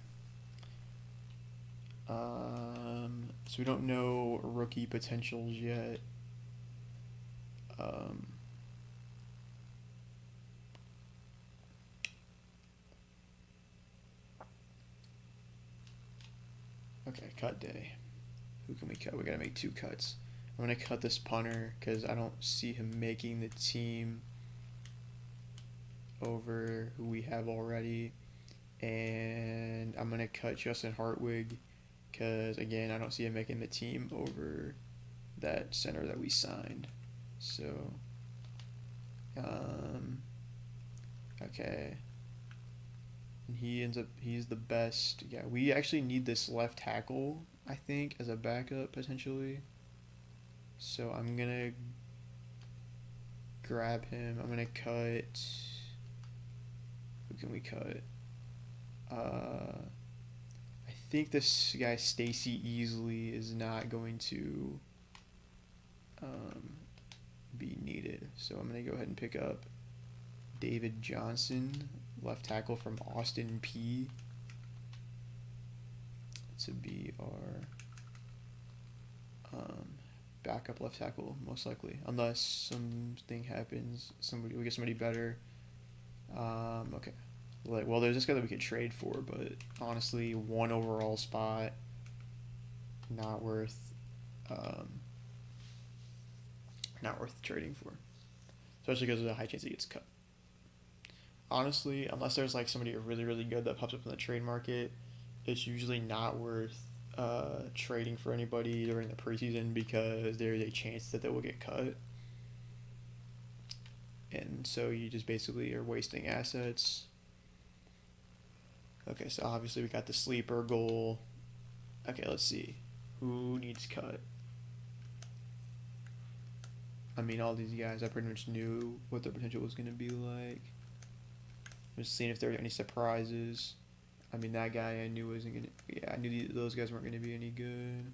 So we don't know rookie potentials yet. Okay, cut day. Who can we cut? We gotta make 2 cuts. I'm gonna cut this punter because I don't see him making the team over who we have already. And I'm gonna cut Justin Hartwig because, again, I don't see him making the team over that center that we signed. So, okay. And he's the best. Yeah, we actually need this left tackle, I think, as a backup, potentially. So I'm gonna grab him. I'm gonna cut. Who can we cut? I think this guy Stacy Easley is not going to be needed. So I'm going to go ahead and pick up David Johnson, left tackle from Austin P, to be our backup left tackle, most likely, unless something happens. We get somebody better. Okay. Well, there's this guy that we could trade for, but honestly, 1 overall spot, not worth trading for, especially because there's a high chance he gets cut. Honestly, unless there's like somebody really really good that pops up in the trade market, it's usually not worth trading for anybody during the preseason because there's a chance that they will get cut, and so you just basically are wasting assets. Okay, so obviously we got the sleeper goal. Okay, let's see. Who needs cut? I mean, all these guys, I pretty much knew what their potential was going to be like. Just seeing if there were any surprises. I mean, that guy I knew wasn't going to... Yeah, I knew those guys weren't going to be any good.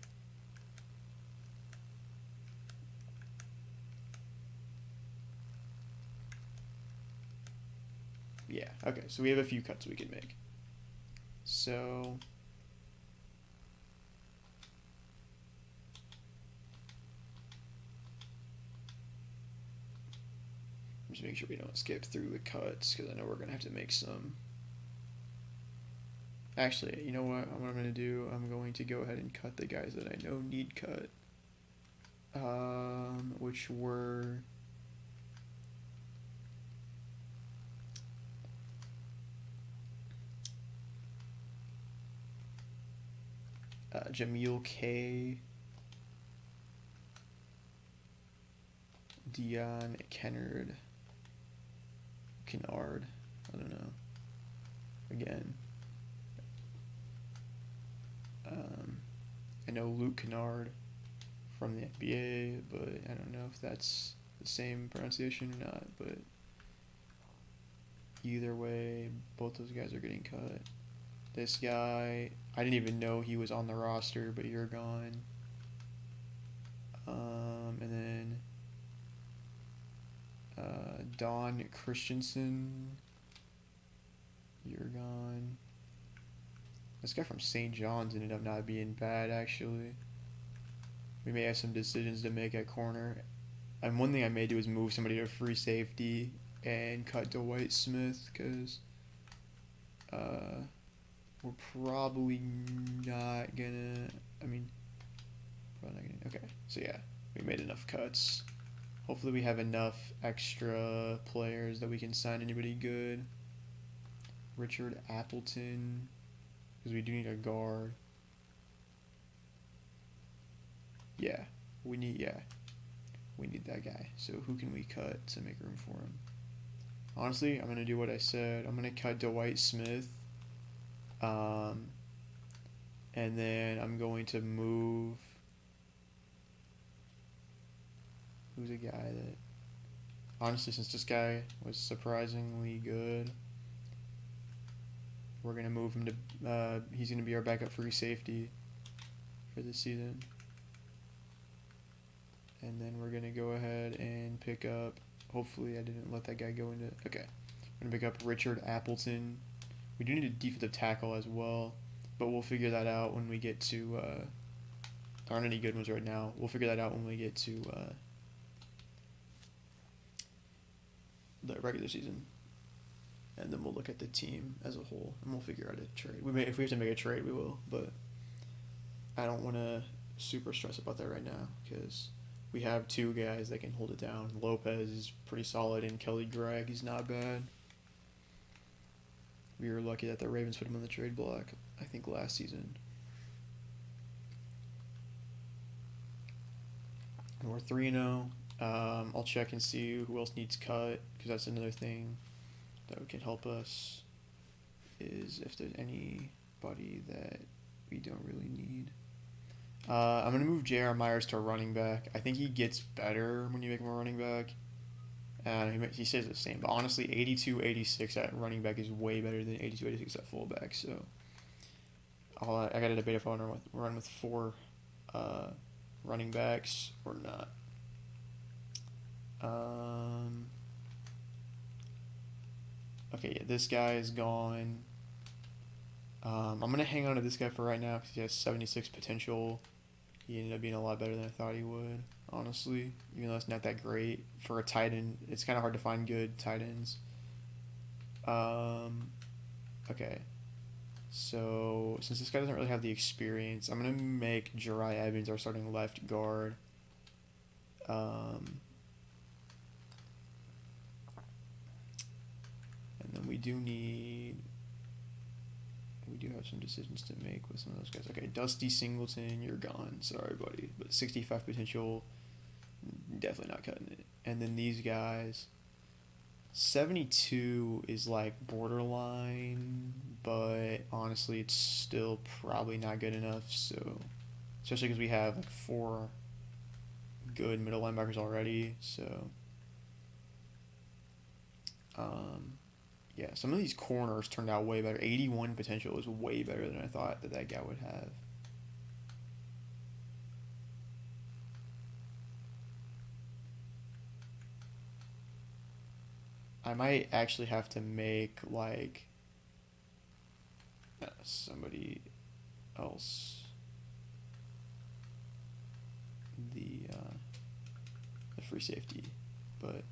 Yeah, okay, so we have a few cuts we can make. So... just make sure we don't skip through the cuts, because I know we're going to have to make some. Actually, you know what I'm going to do? I'm going to go ahead and cut the guys that I know need cut. Which were... Jamil K, Dion Kennard, Kennard, I don't know, again, I know Luke Kennard from the NBA, but I don't know if that's the same pronunciation or not, but either way, both those guys are getting cut. This guy, I didn't even know he was on the roster, but you're gone. And then Don Christensen, you're gone. This guy from St. John's ended up not being bad, actually. We may have some decisions to make at corner. And one thing I may do is move somebody to free safety and cut Dwight Smith, because we're probably not gonna... Okay, so yeah, we made enough cuts. Hopefully we have enough extra players that we can sign anybody good. Richard Appleton, because we do need a guard. Yeah, we need that guy. So who can we cut to make room for him? Honestly, I'm going to do what I said. I'm going to cut Dwight Smith. And then I'm going to move... Who's a guy that... Honestly, since this guy was surprisingly good, we're going to move him to... he's going to be our backup free safety for this season. And then we're going to go ahead and pick up... Hopefully I didn't let that guy go into... Okay. We're going to pick up Richard Appleton. We do need a defensive tackle as well, but we'll figure that out when we get to... there aren't any good ones right now. We'll figure that out when we get to... the regular season, and then we'll look at the team as a whole, and we'll figure out a trade. If we have to make a trade, we will, but I don't want to super stress about that right now, because we have two guys that can hold it down. Lopez is pretty solid, and Kelly Gregg is not bad. We were lucky that the Ravens put him on the trade block, I think, last season. And we're 3-0. I'll check and see who else needs cut, because that's another thing that can help us, is if there's anybody that we don't really need. I'm going to move J.R. Myers to running back. I think he gets better when you make him a running back. He stays the same, but honestly, 82-86 at running back is way better than 82-86 at fullback, so I got to debate if I want to run with four uh, running backs or not. Okay, yeah, this guy is gone. I'm going to hang on to this guy for right now because he has 76 potential. He ended up being a lot better than I thought he would, honestly. Even though it's not that great for a tight end. It's kind of hard to find good tight ends. Okay. So, since this guy doesn't really have the experience, I'm going to make Jariah Evans our starting left guard. And then we do have some decisions to make with some of those guys. Okay, Dusty Singleton, you're gone. Sorry, buddy. But 65 potential, definitely not cutting it. And then these guys, 72 is like borderline, but honestly, it's still probably not good enough. So, especially because we have like 4 good middle linebackers already. So, yeah, some of these corners turned out way better. 81 potential is way better than I thought that guy would have. I might actually have to make like somebody else the free safety, but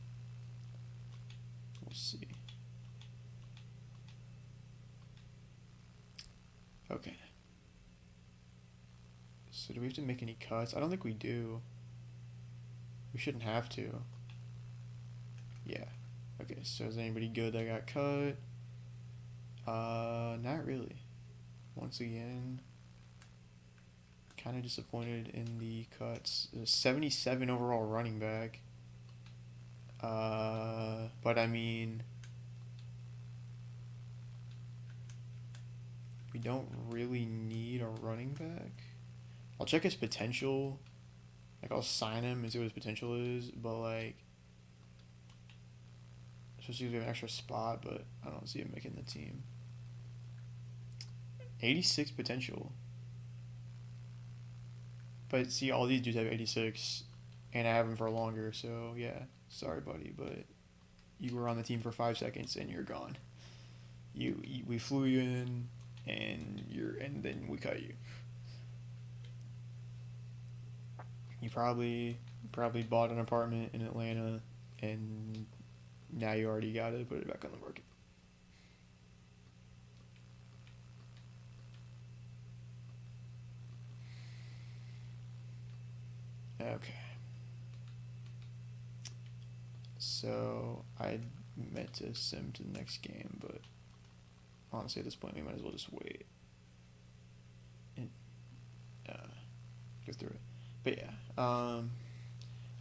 we'll see. Okay. So do we have to make any cuts? I don't think we do. We shouldn't have to. Yeah. Okay, so is anybody good that got cut? Not really. Once again, kind of disappointed in the cuts. 77 overall running back. But I mean, we don't really need a running back. I'll check his potential. Like, I'll sign him and see what his potential is, but like, especially if we have an extra spot, but I don't see him making the team. 86 potential. But see, all these dudes have 86, and I have him for longer, so yeah. Sorry, buddy, but you were on the team for 5 seconds and you're gone. We flew you in, and then we cut you. You probably bought an apartment in Atlanta, and now you already got to put it back on the market. Okay. So I meant to sim to the next game, but honestly at this point we might as well just wait and go through it. But yeah,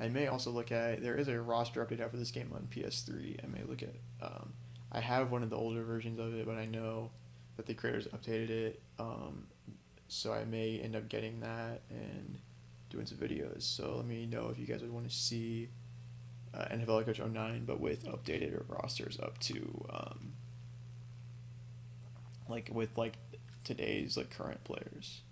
I may also look at, there is a roster update after this game on PS3. I may look at, I have one of the older versions of it, but I know that the creators updated it, so I may end up getting that and doing some videos. So let me know if you guys would want to see NFL Coach 09, but with updated rosters up to like with like today's like current players.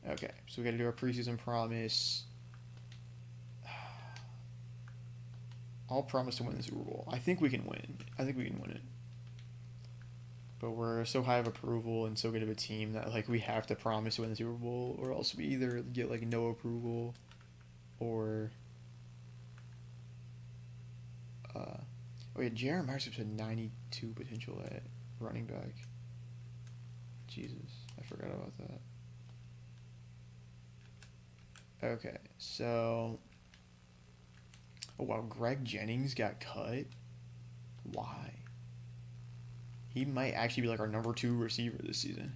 Okay, so we got to do our preseason promise. I'll promise to win the Super Bowl. I think we can win. I think we can win it. But we're so high of approval and so good of a team that like we have to promise to win the Super Bowl, or else we either get like no approval, or oh yeah, Jaron Myers had 92 potential at running back. Jesus, I forgot about that. Okay, so oh wow, Greg Jennings got cut. Why? He might actually be like our number 2 receiver this season.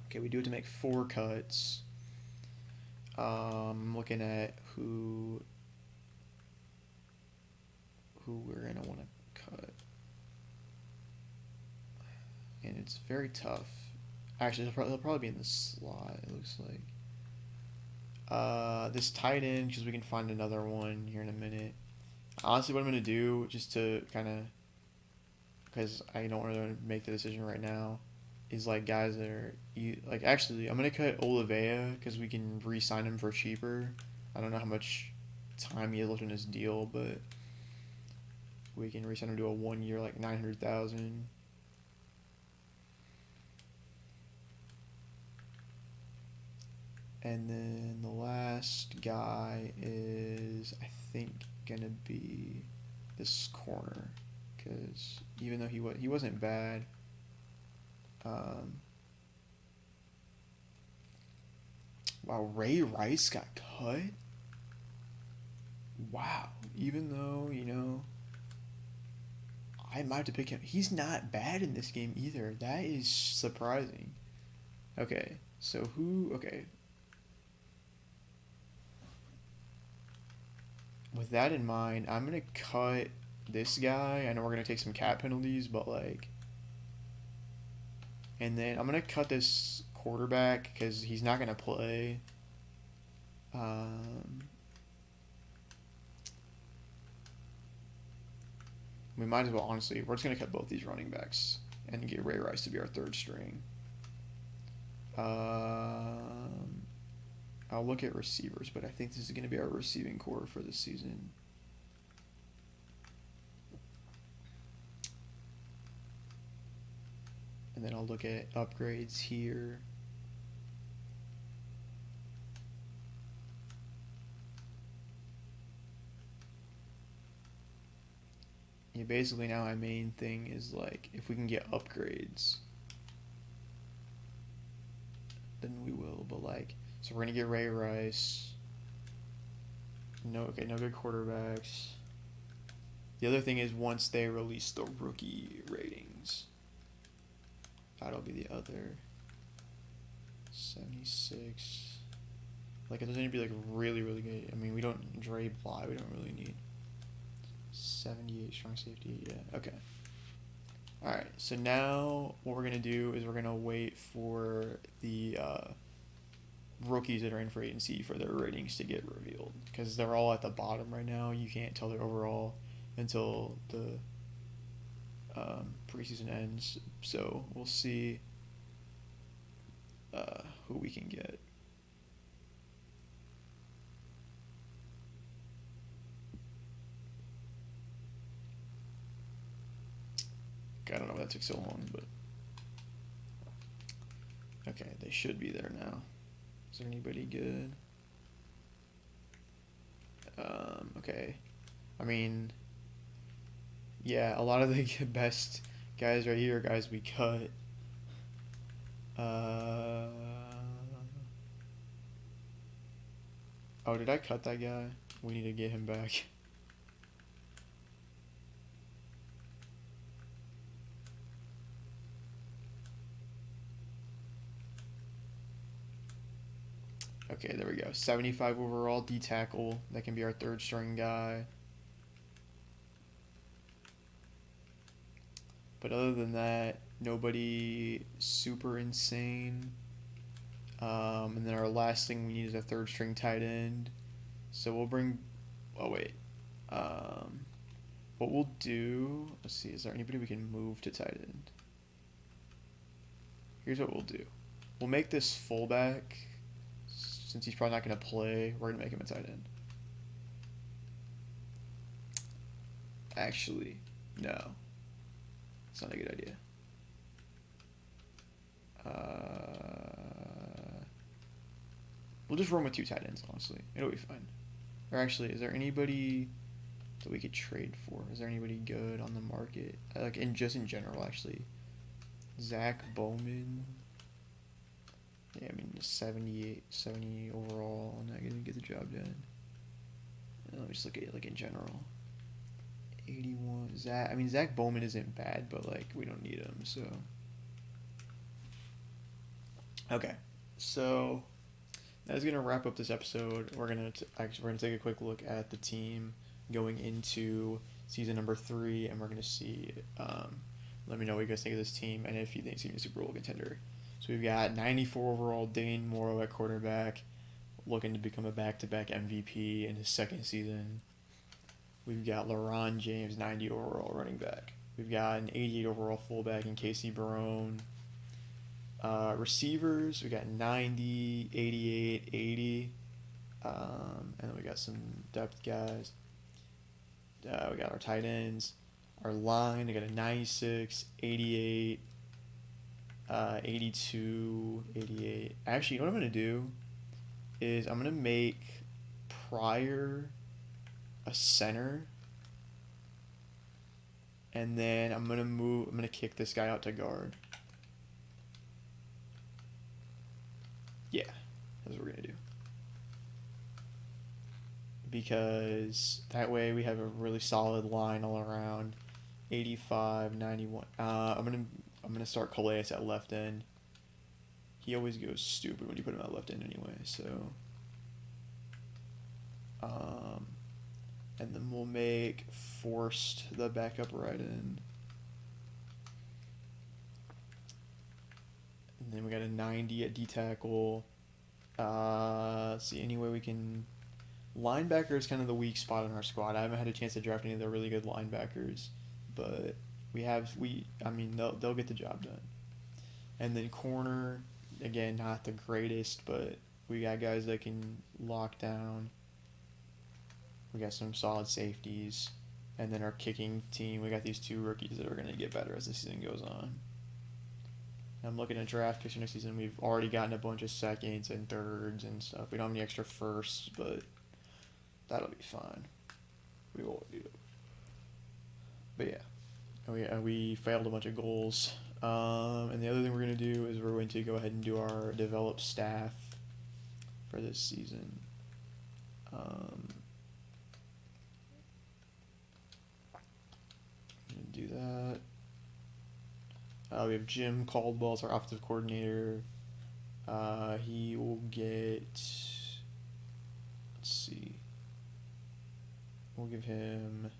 Okay, we do have to make 4 cuts. I'm looking at who we're gonna want to cut. and it's very tough. Actually, he'll probably be in the slot, it looks like. This tight end, because we can find another one here in a minute. Honestly, what I'm going to do, just to kind of, because I don't really want to make the decision right now, is like guys that are, like actually, I'm going to cut Olivea, because we can re-sign him for cheaper. I don't know how much time he has left in his deal, but we can re-sign him to a 1 year, like 900,000. And then the last guy is, I think, gonna be this corner, because even though he wasn't bad, wow, Ray Rice got cut. Wow, even though I might have to pick him. He's not bad in this game either. That is surprising. Okay, so who? Okay. With that in mind, I'm going to cut this guy. I know we're going to take some cap penalties, but like... And then I'm going to cut this quarterback because he's not going to play. We might as well, honestly, we're just going to cut both these running backs and get Ray Rice to be our third string. I'll look at receivers, but I think this is going to be our receiving core for this season. And then I'll look at upgrades here. Yeah, basically now my main thing is like if we can get upgrades, then we will. But like, so we're gonna get Ray Rice. No good quarterbacks. The other thing is once they release the rookie ratings, that'll be the other 76. Like it doesn't need to be like really good. I mean, we don't Dre Bly. We don't really need 78 strong safety. Yeah. Okay. All right. So now what we're gonna do is we're gonna wait for the rookies that are in free agency for their ratings to get revealed because they're all at the bottom right now. You can't tell their overall until the preseason ends. So we'll see who we can get. I don't know why that took so long, but okay, they should be there now. Is there anybody good? Okay. I mean, yeah, a lot of the best guys right here are guys we cut. Oh, did I cut that guy? We need to get him back. Okay, there we go. 75 overall, D tackle. That can be our third string guy. But other than that, nobody super insane. And then our last thing we need is a third string tight end. So we'll bring... Oh, wait. What we'll do... Let's see. Is there anybody we can move to tight end? Here's what we'll do. We'll make this fullback... Since he's probably not going to play, we're going to make him a tight end. Actually, no. It's not a good idea. We'll just run with two tight ends, honestly. It'll be fine. Or actually, is there anybody that we could trade for? Is there anybody good on the market? Like, just in general, actually. Zach Bowman... Yeah, I mean, 70 overall, not going to get the job done. Let me just look at it, like, in general. 81, Zach Bowman isn't bad, but, like, we don't need him, so. Okay, so that's going to wrap up this episode. We're going to take a quick look at the team going into season number 3, and we're going to see Let me know what you guys think of this team and if you think it's going to be a Super Bowl contender. So we've got 94 overall Dane Morrow at quarterback, looking to become a back-to-back MVP in his second season. We've got LaRon James, 90 overall running back. We've got an 88 overall fullback in Casey Barone. Receivers, we got 90, 88, 80. And then we got some depth guys. We got our tight ends. Our line, we got a 96, 88, 82, 88. Actually, you know what I'm going to do is I'm going to make Pryor a center. And then I'm going to kick this guy out to guard. Yeah, that's what we're going to do. Because that way we have a really solid line all around. 85, 91. I'm gonna start Calais at left end. He always goes stupid when you put him at left end anyway. So, and then we'll make Forced the backup right end. And then we got a 90 at D tackle. Let's see, any way we can. Linebacker is kind of the weak spot in our squad. I haven't had a chance to draft any of the really good linebackers, but they'll get the job done. And then corner, again, not the greatest, but we got guys that can lock down. We got some solid safeties. And then our kicking team, we got these two rookies that are going to get better as the season goes on. I'm looking at draft picks for next season. We've already gotten a bunch of seconds and thirds and stuff. We don't have any extra firsts, but that'll be fine. We will do it. But yeah, we failed a bunch of goals. And the other thing we're going to do is we're going to go ahead and do our develop staff for this season. Do that. We have Jim Caldwell as our offensive coordinator. He will get. Let's see. We'll give him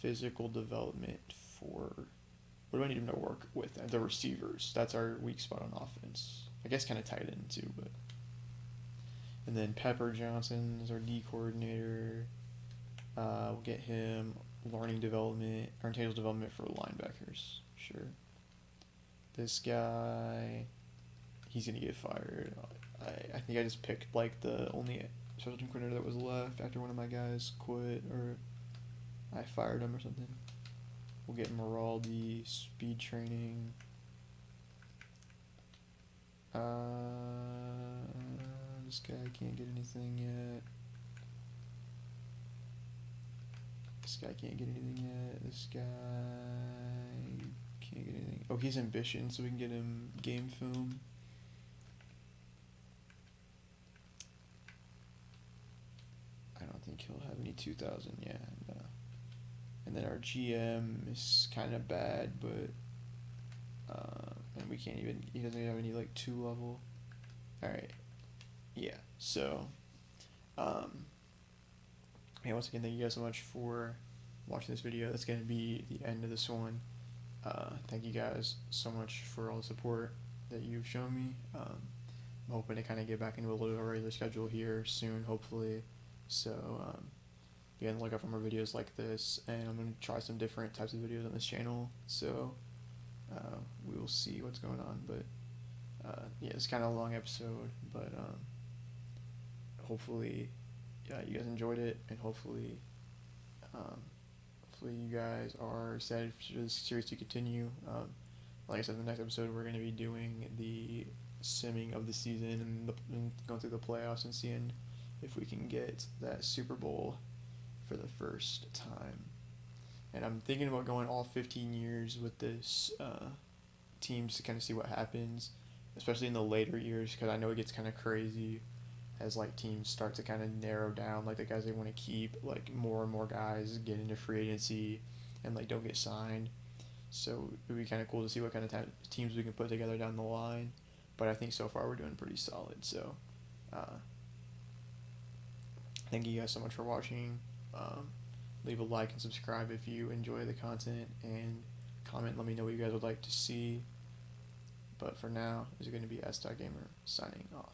physical development for. What do I need him to work with? The receivers. That's our weak spot on offense. I guess kind of tight end too, but. And then Pepper Johnson is our D coordinator. We'll get him learning development, or intangible development for linebackers. Sure. This guy, he's gonna get fired. I think I just picked like the only special team coordinator that was left after one of my guys quit, or I fired him or something. We'll get Maraldi, speed training. This guy can't get anything yet. This guy can't get anything yet. This guy can't get anything. Oh, he's ambition, so we can get him game film. I don't think he'll have any 2000. Yeah, no. And then our GM is kind of bad, but and we can't even. He doesn't even have any like 2 level. All right. Yeah. So. Yeah, once again, thank you guys so much for watching this video. That's going to be the end of this one. Thank you guys so much for all the support that you've shown me. I'm hoping to kind of get back into a little bit of a regular schedule here soon, hopefully. So, be on the lookout for more videos like this, and I'm going to try some different types of videos on this channel. So, we will see what's going on. But, yeah, it's kind of a long episode, but hopefully... Yeah, you guys enjoyed it, and hopefully you guys are excited for this series to continue. Like I said, in the next episode, we're going to be doing the simming of the season and going through the playoffs and seeing if we can get that Super Bowl for the first time. And I'm thinking about going all 15 years with this teams to kind of see what happens, especially in the later years, because I know it gets kind of crazy as like teams start to kind of narrow down like the guys they want to keep, like more and more guys get into free agency and like don't get signed. So it would be kind of cool to see what kind of teams we can put together down the line. But I think so far we're doing pretty solid. So thank you guys so much for watching. Leave a like and subscribe if you enjoy the content, and comment. Let me know what you guys would like to see. But for now, this is going to be S. Gamer signing off.